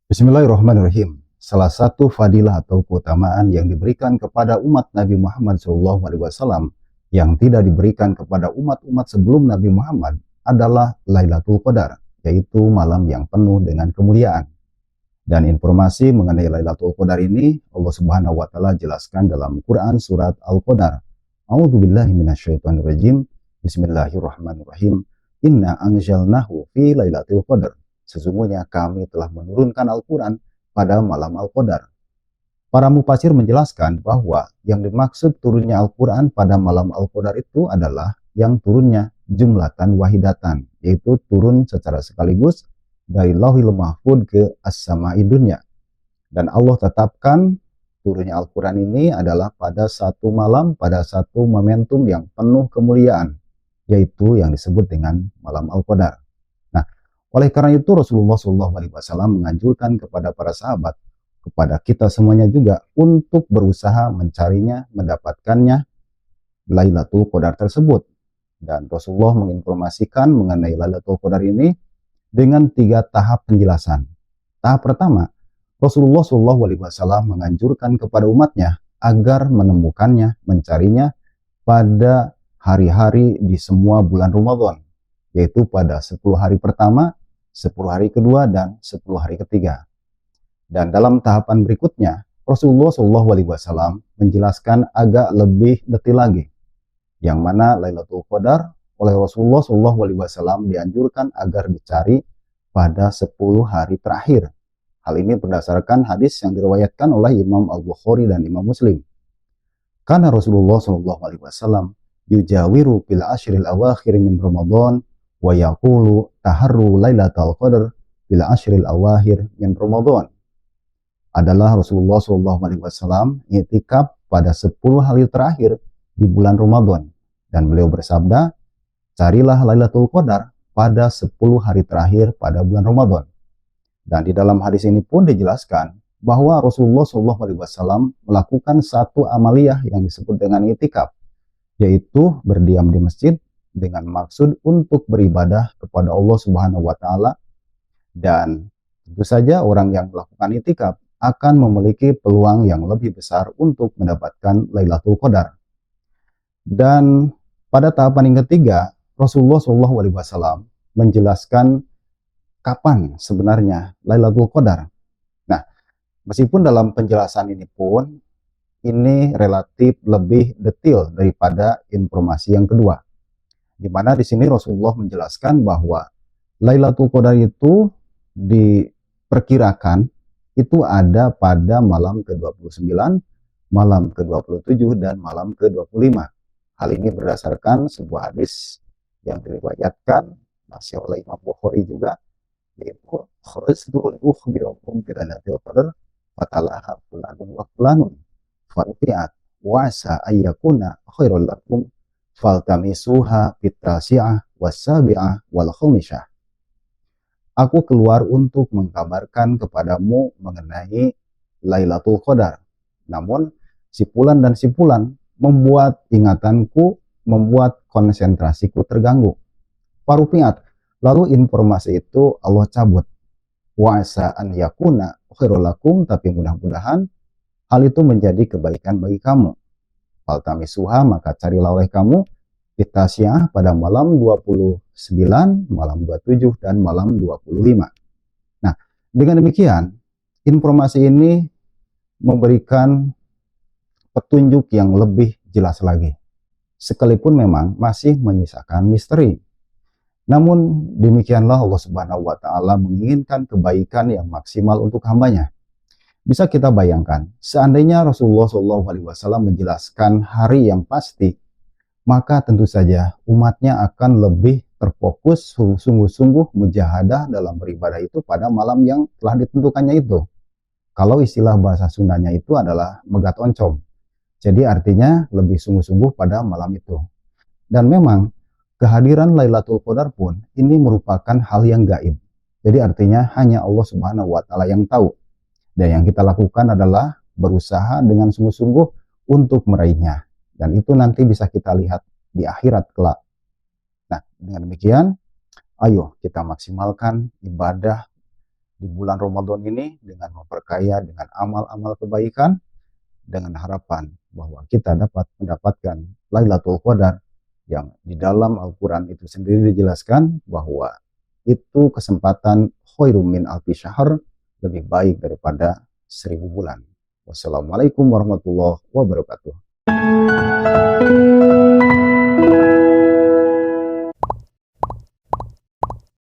Bismillahirrahmanirrahim. Salah satu fadilah atau keutamaan yang diberikan kepada umat Nabi Muhammad SAW yang tidak diberikan kepada umat-umat sebelum Nabi Muhammad adalah Lailatul Qadar, yaitu malam yang penuh dengan kemuliaan. Dan informasi mengenai Lailatul Qadar ini Allah Subhanahu wa taala jelaskan dalam Quran surat Al-Qadar. A'udzubillahi minasyaitonirrajim. Bismillahirrahmanirrahim. Inna anzalnahu fi Lailatul Qadar. Sesungguhnya kami telah menurunkan Al-Quran pada malam Al-Qadar. Para mufasir menjelaskan bahwa yang dimaksud turunnya Al-Quran pada malam Al-Qadar itu adalah yang turunnya jumlatan wahidatan, yaitu turun secara sekaligus dari Lauhil Mahfuz ke As-Sama'i Dunya. Dan Allah tetapkan turunnya Al-Quran ini adalah pada satu malam, pada satu momentum yang penuh kemuliaan, yaitu yang disebut dengan malam Al-Qadar. Oleh karena itu Rasulullah SAW menganjurkan kepada para sahabat, kepada kita semuanya juga untuk berusaha mencarinya, mendapatkannya Lailatul Qadar tersebut. Dan Rasulullah menginformasikan mengenai Lailatul Qadar ini dengan 3 tahap penjelasan. Tahap pertama, Rasulullah SAW menganjurkan kepada umatnya agar menemukannya, mencarinya pada hari-hari di semua bulan Ramadan, yaitu pada 10 hari pertama, 10 hari kedua, dan 10 hari ketiga. Dan dalam tahapan berikutnya, Rasulullah SAW menjelaskan agak lebih detail lagi, yang mana Lailatul Qadar oleh Rasulullah SAW dianjurkan agar dicari pada 10 hari terakhir. Hal ini berdasarkan hadis yang diriwayatkan oleh Imam Al-Bukhari dan Imam Muslim. Karena Rasulullah SAW yujawiru bil ashril awakhir min Ramadan wa yaqulu taharru lailatul qadar bil ashril awakhir min Ramadan. Adalah Rasulullah SAW i'tikaf pada 10 hari terakhir di bulan Ramadan, dan beliau bersabda, carilah Lailatul Qadar pada 10 hari terakhir pada bulan Ramadan. Dan di dalam hadis ini pun dijelaskan bahwa Rasulullah SAW melakukan satu amaliyah yang disebut dengan i'tikaf, yaitu berdiam di masjid dengan maksud untuk beribadah kepada Allah Subhanahu wa taala. Dan tentu saja orang yang melakukan i'tikaf akan memiliki peluang yang lebih besar untuk mendapatkan Lailatul Qadar. Dan pada tahapan yang ketiga, Rasulullah SAW menjelaskan kapan sebenarnya Lailatul Qadar. Nah, meskipun dalam penjelasan ini pun ini relatif lebih detail daripada informasi yang kedua, di mana di sini Rasulullah menjelaskan bahwa Lailatul Qadar itu diperkirakan itu ada pada malam ke-29, malam ke-27, dan malam ke-25. Hal ini berdasarkan sebuah hadis yang diriwayatkan masih oleh Imam Bukhari juga, yaitu khurajtul ukhbirukum bi Lailatul Qadar fatalaha fulanun wa fulanun farfi'at wa asa ayyakuna khairul lakum faltamisuha fitrasi'ah wasabi'ah wal khamisah. Aku keluar untuk mengkabarkan kepadamu mengenai Lailatul Qadar. Namun sipulan dan sipulan membuat ingatanku, membuat konsentrasiku terganggu. Farufiat, lalu informasi itu Allah cabut. Wa asa an yakuna khairul lakum, tapi mudah-mudahan hal itu menjadi kebaikan bagi kamu. Faltamisuha, maka carilah oleh kamu Fitasyah pada malam 29, malam 27, dan malam 25. Nah, dengan demikian, informasi ini memberikan petunjuk yang lebih jelas lagi, sekalipun memang masih menyisakan misteri. Namun demikianlah Allah Subhanahu wa taala menginginkan kebaikan yang maksimal untuk hambanya. Bisa kita bayangkan, seandainya Rasulullah SAW menjelaskan hari yang pasti, maka tentu saja umatnya akan lebih terfokus, sungguh-sungguh mujahadah dalam beribadah itu pada malam yang telah ditentukannya itu. Kalau istilah bahasa Sundanya itu adalah megat oncom. Jadi artinya lebih sungguh-sungguh pada malam itu. Dan memang kehadiran Lailatul Qadar pun ini merupakan hal yang gaib. Jadi artinya hanya Allah Subhanahu wa taala yang tahu. Dan yang kita lakukan adalah berusaha dengan sungguh-sungguh untuk meraihnya. Dan itu nanti bisa kita lihat di akhirat kelak. Nah, dengan demikian, ayo kita maksimalkan ibadah di bulan Ramadan ini dengan memperkaya dengan amal-amal kebaikan, dengan harapan bahwa kita dapat mendapatkan Lailatul Qadar yang di dalam Al-Quran itu sendiri dijelaskan bahwa itu kesempatan khairum min alfi syahr, lebih baik daripada 1000 bulan. Wassalamualaikum warahmatullahi wabarakatuh.